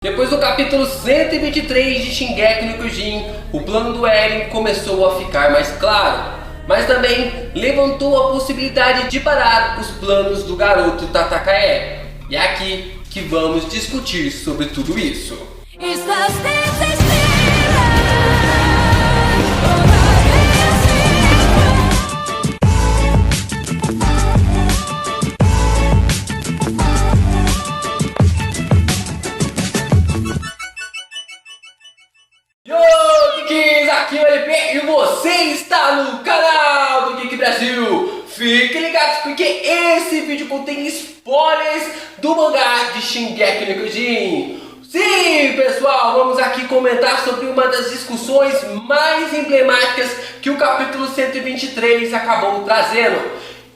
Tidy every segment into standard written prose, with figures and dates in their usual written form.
Depois do capítulo 123 de Shingeki no Kyojin, o plano do Eren começou a ficar mais claro, mas também levantou a possibilidade de parar os planos do garoto Tatakae. E é aqui que vamos discutir sobre tudo isso. Aqui é o LP e você está no canal do Geek Brasil. Fiquem ligados porque esse vídeo contém spoilers do mangá de Shingeki no Kyojin. Sim, pessoal, vamos aqui comentar sobre uma das discussões mais emblemáticas que o capítulo 123 acabou trazendo.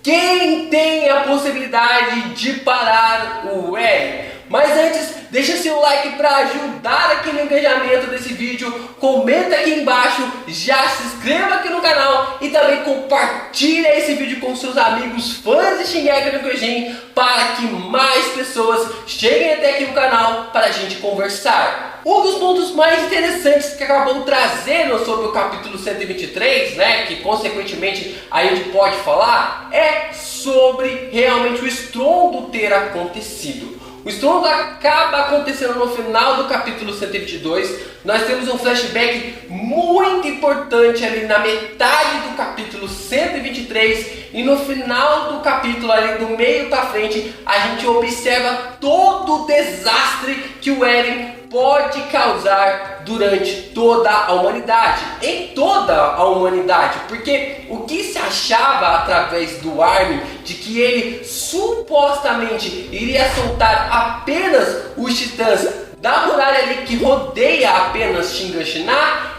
Quem tem a possibilidade de parar o Eren? Mas antes, deixa seu like para ajudar aqui no engajamento desse vídeo, comenta aqui embaixo, já se inscreva aqui no canal e também compartilha esse vídeo com seus amigos fãs de Shingeki no Kyojin para que mais pessoas cheguem até aqui no canal para a gente conversar. Um dos pontos mais interessantes que acabou trazendo sobre o capítulo 123, que consequentemente a gente pode falar, é sobre realmente o estrondo ter acontecido. O estrondo acaba acontecendo no final do capítulo 122. Nós temos um flashback muito importante ali na metade do capítulo 123. E no final do capítulo, ali do meio para frente, a gente observa todo o desastre que o Eren pode causar durante toda a humanidade. Em toda a humanidade. Porque o que se achava através do Armin de que ele supostamente iria soltar apenas os titãs da muralha ali que rodeia apenas Shiganshina,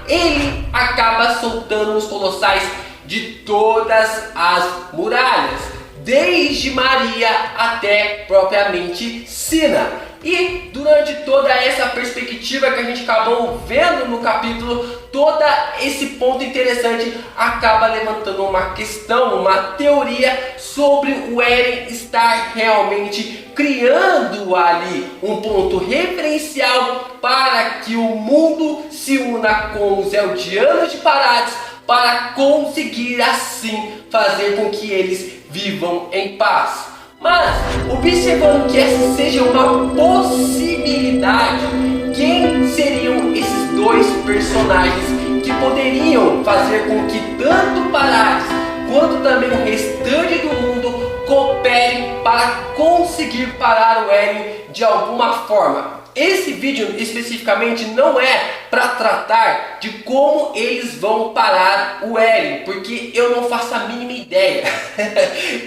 ele acaba soltando os colossais de todas as muralhas, desde Maria até propriamente Sina. E durante toda essa perspectiva que a gente acabou vendo no capítulo, todo esse ponto interessante acaba levantando uma questão, uma teoria sobre o Eren estar realmente criando ali um ponto referencial para que o mundo se una com os Eldianos de Parades para conseguir assim fazer com que eles vivam em paz. Mas, observando que essa seja uma possibilidade, quem seriam esses dois personagens que poderiam fazer com que tanto Parades quanto também o restante do mundo cooperem para conseguir parar o Eren de alguma forma? Esse vídeo especificamente não é para tratar de como eles vão parar o Eren, porque eu não faço a mínima ideia.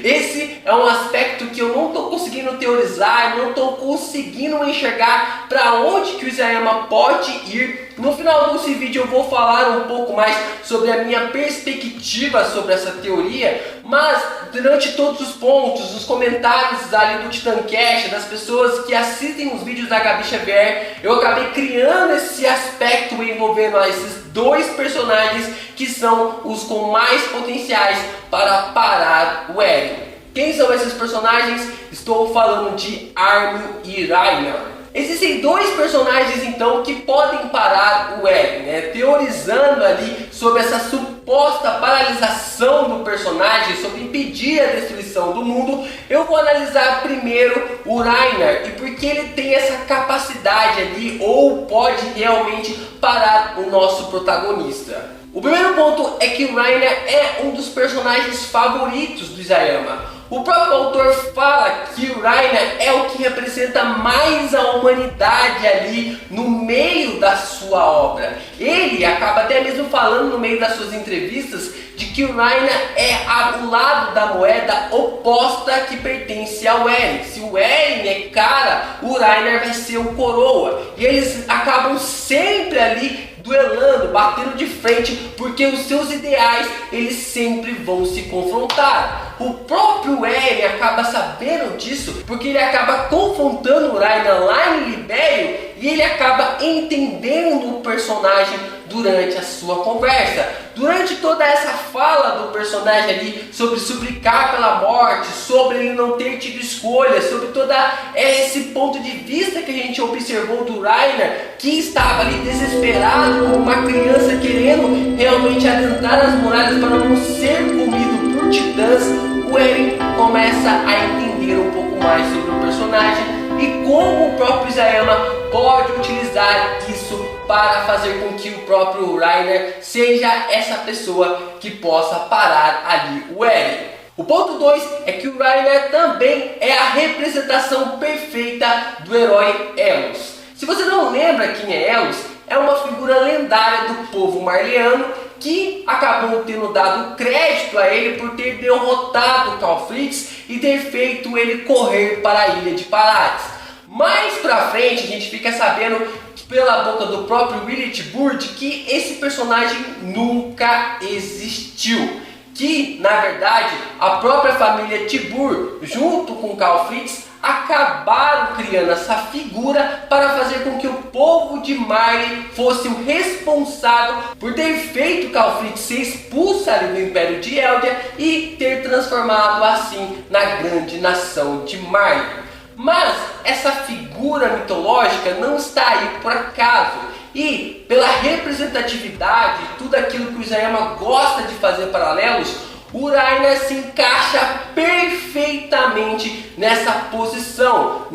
Esse é um aspecto que eu não estou conseguindo teorizar, não estou conseguindo enxergar para onde que o Isayama pode ir. No final desse vídeo eu vou falar um pouco mais sobre a minha perspectiva sobre essa teoria, mas durante todos os pontos, os comentários ali do Titancast, das pessoas que assistem os vídeos da Gabi Xavier, eu acabei criando esse aspecto envolvendo esses dois personagens que são os com mais potenciais para parar o Eren. Quem são esses personagens? Estou falando de Armin e Reiner. Existem dois personagens então que podem parar o Eren, teorizando ali sobre essa suposta paralisação do personagem, sobre impedir a destruição do mundo. Eu vou analisar primeiro o Reiner e porque ele tem essa capacidade ali ou pode realmente parar o nosso protagonista. O primeiro ponto é que o Reiner é um dos personagens favoritos do Isayama. O próprio autor fala que o Reiner é o que representa mais a humanidade ali no meio da sua obra. Ele acaba até mesmo falando no meio das suas entrevistas de que o Reiner é o lado da moeda oposta que pertence ao Eren. Se o Eren é cara, o Reiner vai ser o coroa. E eles acabam sempre ali duelando, batendo de frente, porque os seus ideais eles sempre vão se confrontar. O próprio Eren acaba sabendo disso, porque ele acaba confrontando o Reiner lá em Libério e ele acaba entendendo o personagem durante a sua conversa. durante toda essa fala do personagem ali sobre suplicar pela morte, sobre ele não ter tido escolha, sobre todo esse ponto de vista que a gente observou do Reiner, que estava ali desesperado como uma criança querendo realmente adentrar nas muralhas para não ser comido por titãs, o Eren começa a entender um pouco mais sobre o personagem e como o próprio Isayama pode utilizar isso para fazer com que o próprio Reiner seja essa pessoa que possa parar ali o Eren. O ponto 2 é que o Reiner também é a representação perfeita do herói Elos. Se você não lembra quem é Elos, é uma figura lendária do povo marleano que acabou tendo dado crédito a ele por ter derrotado Calfrix e ter feito ele correr para a ilha de Parades. Mais pra frente a gente fica sabendo pela boca do próprio Willy Tibur que esse personagem nunca existiu, que na verdade a própria família Tibur junto com Calfrix acabaram criando essa figura para fazer com que o povo de Marley fosse o responsável por ter feito Calfrix ser expulso ali do Império de Eldia e ter transformado assim na grande nação de Marley. Mas essa figura mitológica não está aí por acaso, e pela representatividade, tudo aquilo que o Isayama gosta de fazer paralelos, o Reiner se encaixa perfeitamente nessa posição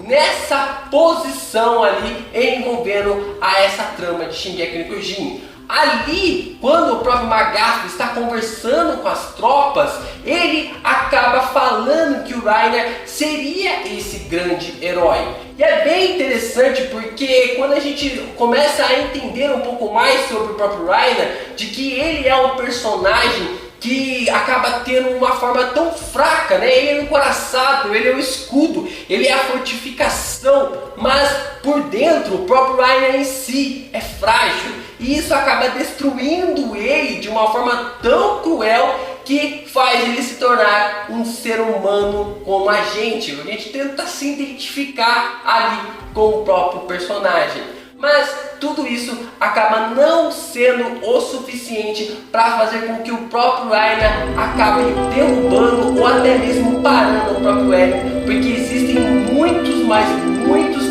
ali envolvendo a essa trama de Shingeki no Kyojin. Ali, quando o próprio Magath está conversando com as tropas, ele acaba falando que o Reiner seria esse grande herói. E é bem interessante porque quando a gente começa a entender um pouco mais sobre o próprio Reiner, de que ele é um personagem que acaba tendo uma forma tão fraca, né? Ele é o encoraçado, ele é o escudo, ele é a fortificação, mas por dentro o próprio Reiner em si é frágil, e isso acaba destruindo ele de uma forma tão cruel que faz ele se tornar um ser humano como a gente tenta se identificar ali com o próprio personagem. Mas tudo isso acaba não sendo o suficiente para fazer com que o próprio Reiner acabe derrubando ou até mesmo parando o próprio Eren, porque existem muitos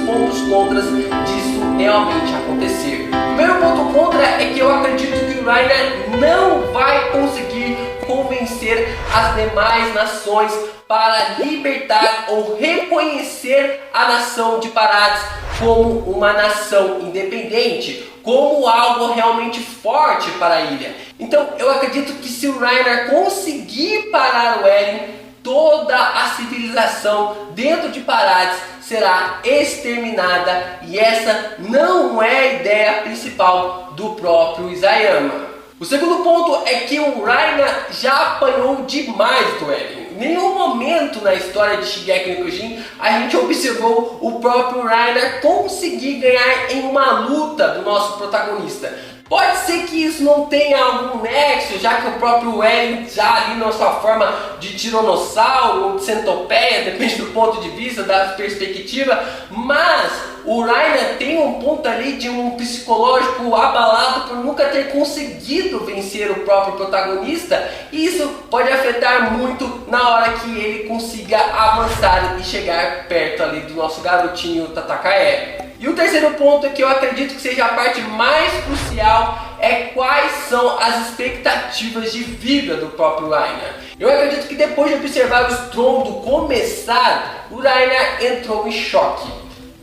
pontos contras disso realmente acontecer. O primeiro ponto contra é que eu acredito que o Reiner não vai conseguir convencer as demais nações para libertar ou reconhecer a nação de Parades como uma nação independente, como algo realmente forte para a ilha. Então eu acredito que se o Reiner conseguir parar o Eren, toda a civilização dentro de Parades será exterminada, e essa não é a ideia principal do próprio Isayama. O segundo ponto é que o Reiner já apanhou demais do Eren. Em nenhum momento na história de Shingeki no Kyojin a gente observou o próprio Reiner conseguir ganhar em uma luta do nosso protagonista. Pode ser que isso não tenha algum nexo, já que o próprio Eren já ali na sua forma de tiranossauro ou de centopeia, depende do ponto de vista, da perspectiva, mas o Reiner tem um ponto ali de um psicológico abalado por nunca ter conseguido vencer o próprio protagonista, e isso pode afetar muito na hora que ele consiga avançar e chegar perto ali do nosso garotinho Tatakae. E o terceiro ponto, que eu acredito que seja a parte mais crucial, é quais são as expectativas de vida do próprio Reiner. Eu acredito que depois de observar o estrondo começar, o Reiner entrou em choque.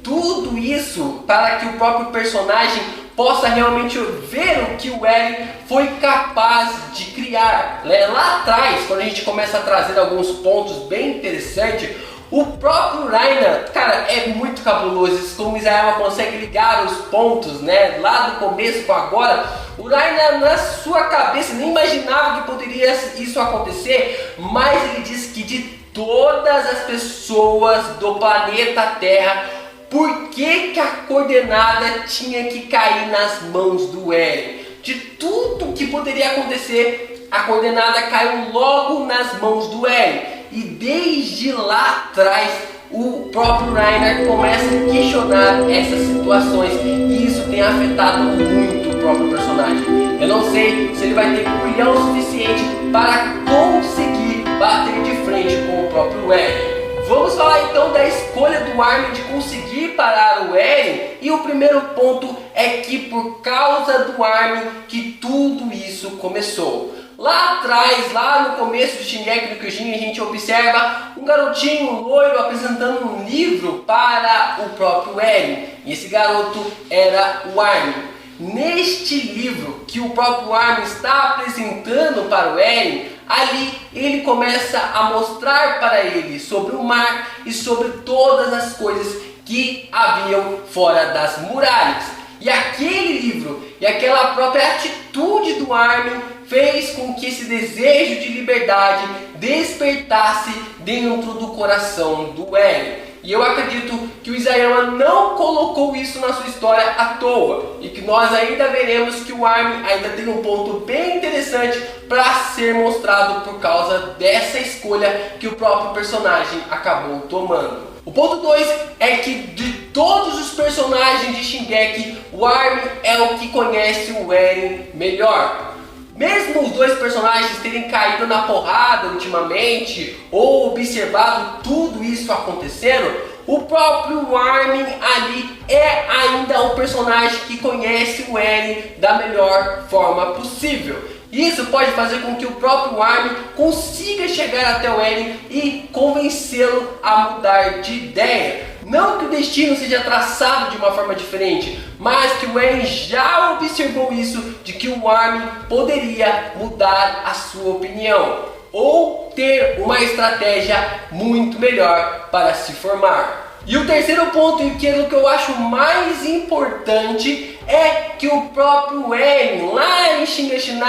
Tudo isso para que o próprio personagem possa realmente ver o que o Eren foi capaz de criar. Lá atrás, quando a gente começa a trazer alguns pontos bem interessantes, o próprio Reiner, cara, é muito cabuloso. Como o Isayama consegue ligar os pontos, né? Lá do começo com agora. O Reiner, na sua cabeça, nem imaginava que poderia isso acontecer. Mas ele disse que de todas as pessoas do planeta Terra, por que a coordenada tinha que cair nas mãos do Eren? De tudo que poderia acontecer, a coordenada caiu logo nas mãos do Eren. E desde lá atrás, o próprio Reiner começa a questionar essas situações, e isso tem afetado muito do próprio personagem. Eu não sei se ele vai ter culhão suficiente para conseguir bater de frente com o próprio Eren. Vamos falar então da escolha do Armin de conseguir parar o Eren, e o primeiro ponto é que por causa do Armin que tudo isso começou. Lá atrás, lá no começo do Shingeki no Kyojin, a gente observa um garotinho loiro apresentando um livro para o próprio Eren, e esse garoto era o Armin. Neste livro que o próprio Armin está apresentando para o Eren, ali ele começa a mostrar para ele sobre o mar e sobre todas as coisas que haviam fora das muralhas. E aquele livro e aquela própria atitude do Armin fez com que esse desejo de liberdade despertasse dentro do coração do Eren. E eu acredito que o Isayama não colocou isso na sua história à toa, e que nós ainda veremos que o Armin ainda tem um ponto bem interessante para ser mostrado por causa dessa escolha que o próprio personagem acabou tomando. O ponto 2 é que de todos os personagens de Shingeki, o Armin é o que conhece o Eren melhor. Mesmo os dois personagens terem caído na porrada ultimamente, ou observado tudo isso acontecendo, o próprio Armin ali é ainda o personagem que conhece o Eren da melhor forma possível. Isso pode fazer com que o próprio Armin consiga chegar até o Eren e convencê-lo a mudar de ideia. Não que o destino seja traçado de uma forma diferente, mas que o Eren já observou isso, de que o Armin poderia mudar a sua opinião, ou ter uma estratégia muito melhor para se formar. E o terceiro ponto, e que é o que eu acho mais importante, é que o próprio Eren, lá em Shiganshina,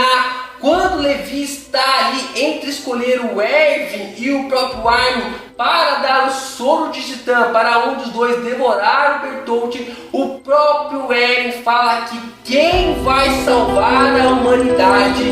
quando Levi está ali entre escolher o Erwin e o próprio Armin para dar o soro de Titã para um dos dois devorar o Bertolt, o próprio Eren fala que quem vai salvar a humanidade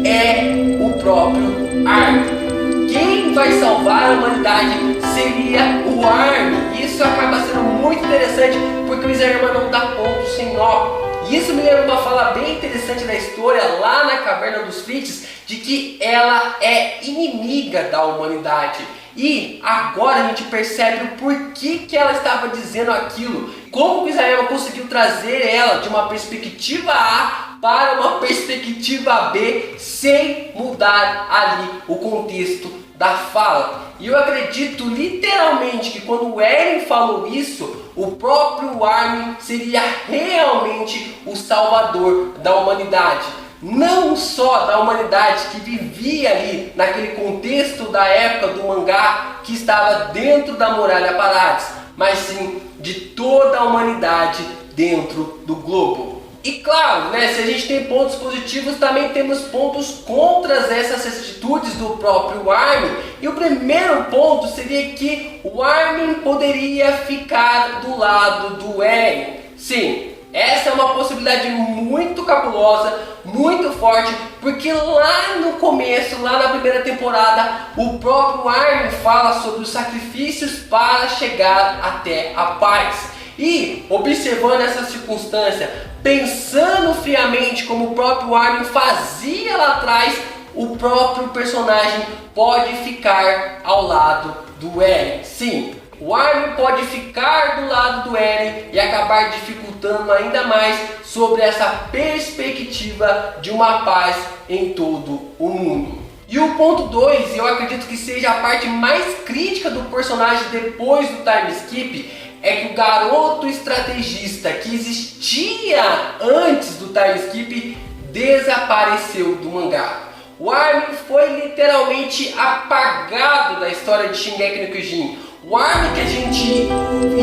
é o próprio Armin. Quem vai salvar a humanidade seria o Armin. Isso acaba sendo muito interessante, porque o Isayama não dá ponto sem nó. E isso me lembra uma fala bem interessante da história lá na Caverna dos Fits, de que ela é inimiga da humanidade. E agora a gente percebe o porquê que ela estava dizendo aquilo. Como o Isayama conseguiu trazer ela de uma perspectiva A para uma perspectiva B sem mudar ali o contexto da fala. E eu acredito literalmente que quando o Eren falou isso, o próprio Armin seria realmente o salvador da humanidade. Não só da humanidade que vivia ali naquele contexto da época do mangá que estava dentro da Muralha Paradis, mas sim de toda a humanidade dentro do globo. E claro, né, se a gente tem pontos positivos, também temos pontos contra essas atitudes do próprio Armin. E o primeiro ponto seria que o Armin poderia ficar do lado do Eren. Sim, essa é uma possibilidade muito cabulosa, muito forte, porque lá no começo, lá na primeira temporada, o próprio Armin fala sobre os sacrifícios para chegar até a paz. E observando essa circunstância, pensando friamente como o próprio Armin fazia lá atrás, o próprio personagem pode ficar ao lado do Eren. Sim, o Armin pode ficar do lado do Eren e acabar dificultando ainda mais sobre essa perspectiva de uma paz em todo o mundo. E o ponto 2, eu acredito que seja a parte mais crítica do personagem depois do time skip, é que o garoto estrategista que existia antes do time skip desapareceu do mangá. O Armin foi literalmente apagado da história de Shingeki no Kyojin. O Armin que a gente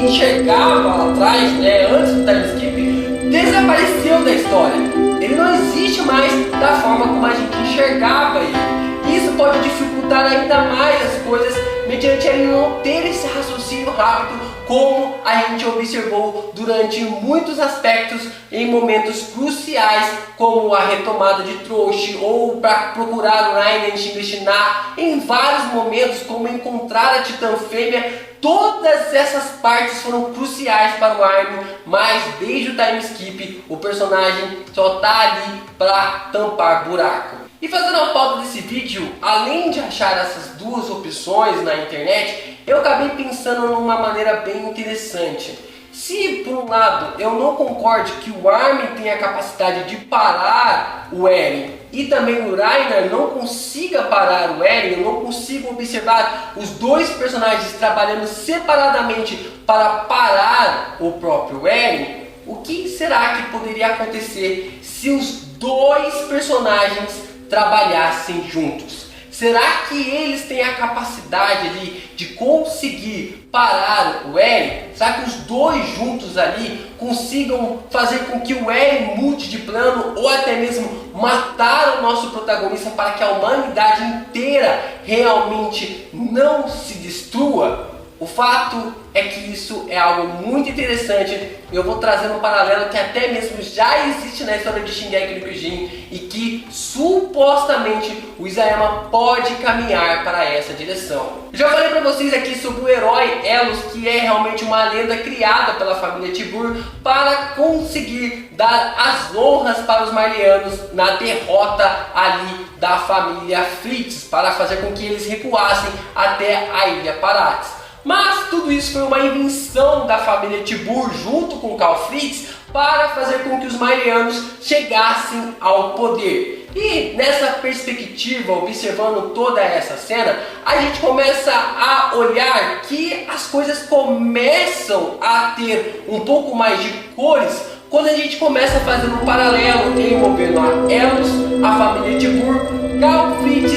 enxergava lá atrás, né, antes do time skip, desapareceu da história. Ele não existe mais da forma como a gente enxergava ele. Isso pode dificultar ainda mais as coisas mediante ele não ter esse raciocínio rápido, como a gente observou durante muitos aspectos em momentos cruciais, como a retomada de Trost, ou para procurar o Rainen em Shiganshina, em vários momentos, como encontrar a Titã Fêmea. todas essas partes foram cruciais para o Armin, mas desde o time skip o personagem só tá ali para tampar buraco. E fazendo a pauta desse vídeo, além de achar essas duas opções na internet, eu acabei pensando numa maneira bem interessante. Se por um lado eu não concordo que o Armin tenha a capacidade de parar o Eren e também o Reiner não consiga parar o Eren, eu não consigo observar os dois personagens trabalhando separadamente para parar o próprio Eren, o que será que poderia acontecer se os dois personagens trabalhassem juntos? Será que eles têm a capacidade ali de conseguir parar o Eren? Será que os dois juntos ali consigam fazer com que o Eren mude de plano ou até mesmo matar o nosso protagonista para que a humanidade inteira realmente não se destrua? O fato é que isso é algo muito interessante. Eu vou trazer um paralelo que até mesmo já existe na história de Shingeki no Kyojin e que supostamente o Isayama pode caminhar para essa direção. Já falei para vocês aqui sobre o herói Elos, que é realmente uma lenda criada pela família Tibur para conseguir dar as honras para os Marleyanos na derrota ali da família Fritz, para fazer com que eles recuassem até a Ilha Parates. Mas tudo isso foi uma invenção da família Tibur junto com Karl Fritz para fazer com que os Marleyanos chegassem ao poder. E nessa perspectiva, observando toda essa cena, a gente começa a olhar que as coisas começam a ter um pouco mais de cores quando a gente começa a fazer um paralelo envolvendo a Elos, a família Tibur, Karl Fritz,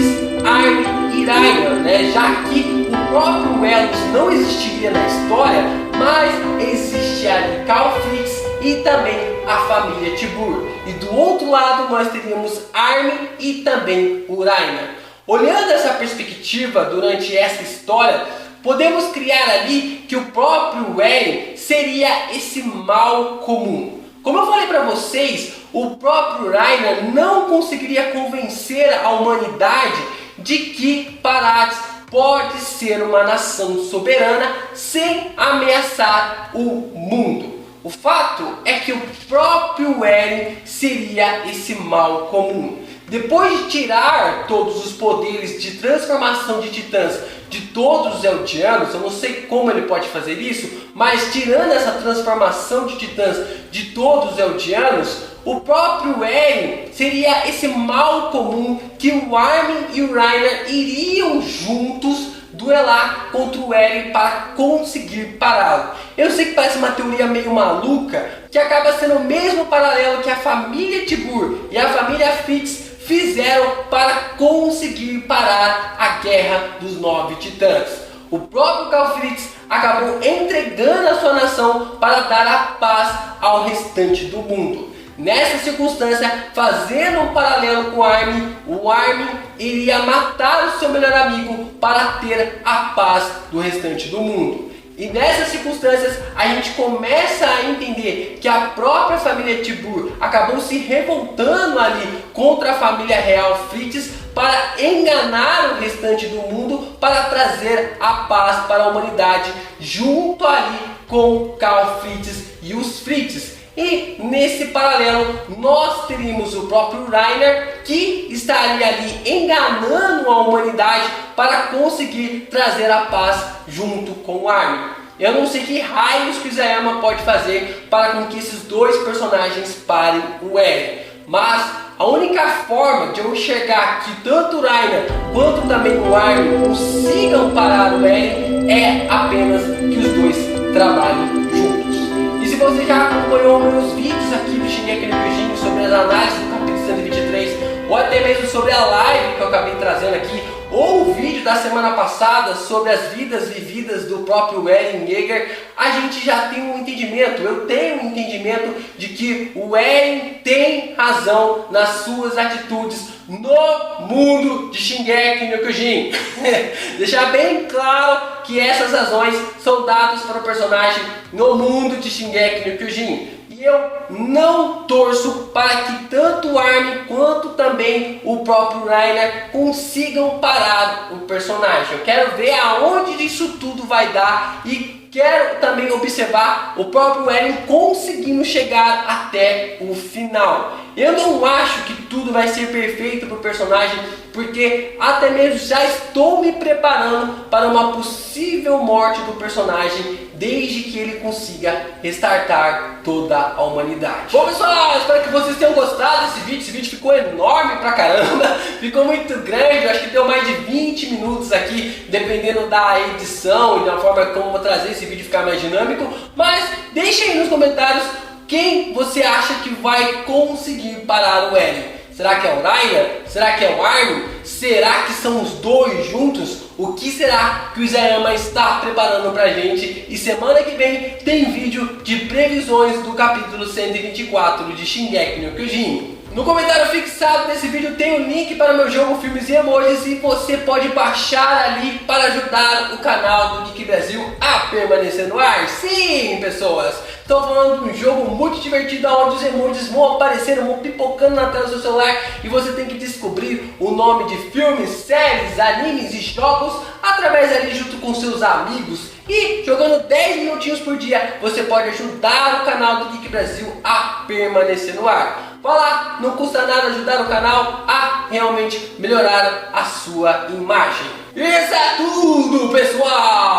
Armin e Reiner, né? Já que o próprio Elos não existiria na história, mas existe ali Karl Fritz e também a família Tibur. E do outro lado nós teríamos Armin e também o Reiner. Olhando essa perspectiva durante essa história, podemos criar ali que o próprio Eren seria esse mal comum. Como eu falei para vocês, o próprio Reiner não conseguiria convencer a humanidade de que Parates pode ser uma nação soberana sem ameaçar o mundo. O fato é que o próprio Eren seria esse mal comum. Depois de tirar todos os poderes de transformação de titãs de todos os Eldianos, eu não sei como ele pode fazer isso, mas tirando essa transformação de titãs de todos os Eldianos, o próprio Eren seria esse mal comum que o Armin e o Reiner iriam juntos duelar contra o Eren para conseguir pará-lo. Eu sei que parece uma teoria meio maluca, que acaba sendo o mesmo paralelo que a família Tibur e a família Fritz fizeram para conseguir parar a Guerra dos Nove Titãs. O próprio Karl Fritz acabou entregando a sua nação para dar a paz ao restante do mundo. Nessa circunstância, fazendo um paralelo com o Armin iria matar o seu melhor amigo para ter a paz do restante do mundo. E nessas circunstâncias, a gente começa a entender que a própria família Tibur acabou se revoltando ali contra a família real Fritz para enganar o restante do mundo, para trazer a paz para a humanidade, junto ali com Karl Fritz e os Fritz. E nesse paralelo nós teríamos o próprio Reiner, que estaria ali enganando a humanidade para conseguir trazer a paz junto com o Armin. Eu não sei que raios que o Isayama pode fazer para com que esses dois personagens parem o Eren, mas a única forma de eu enxergar que tanto o Reiner quanto também o Armin consigam parar o Eren é apenas que os dois trabalhem juntos. E se você já acompanhou meus vídeos aqui do Shingeki no Kyojin sobre as análises do capítulo 123, ou até mesmo sobre a live que eu acabei trazendo aqui, ou o vídeo da semana passada sobre as vidas vividas do próprio Eren Yeager, a gente já tem um entendimento, eu tenho um entendimento de que o Eren tem razão nas suas atitudes no mundo de Shingeki no Kyojin. Deixar bem claro que essas razões são dadas para o personagem no mundo de Shingeki no Kyojin. que eu não torço para que tanto o Armin quanto também o próprio Reiner consigam parar o personagem. Eu quero ver aonde isso tudo vai dar e quero também observar o próprio Eren conseguindo chegar até o final. Eu não acho que tudo vai ser perfeito para o personagem, porque até mesmo já estou me preparando para uma possível morte do personagem desde que ele consiga restartar toda a humanidade. Bom pessoal, espero que vocês tenham gostado desse vídeo. Esse vídeo ficou enorme pra caramba, ficou muito grande, eu acho que deu mais de 20 minutos aqui, dependendo da edição e da forma como eu vou trazer esse vídeo ficar mais dinâmico. Mas deixa aí nos comentários quem você acha que vai conseguir parar o Eren. Será que é o Reiner? Será que é o Armin? Será que são os dois juntos? O que será que o Isayama está preparando pra gente? E semana que vem tem vídeo de previsões do capítulo 124 de Shingeki no Kyojin. No comentário fixado desse vídeo tem o link para o meu jogo Filmes e Emojis e você pode baixar ali para ajudar o canal do Geek Brasil a permanecer no ar. Sim, pessoas! Estou falando de um jogo muito divertido onde os emojis vão aparecer, vão pipocando na tela do seu celular e você tem que descobrir o nome de filmes, séries, animes e jogos através ali junto com seus amigos. E jogando 10 minutinhos por dia você pode ajudar o canal do Geek Brasil a permanecer no ar. Vá lá, não custa nada ajudar o canal a realmente melhorar a sua imagem. Isso é tudo, pessoal!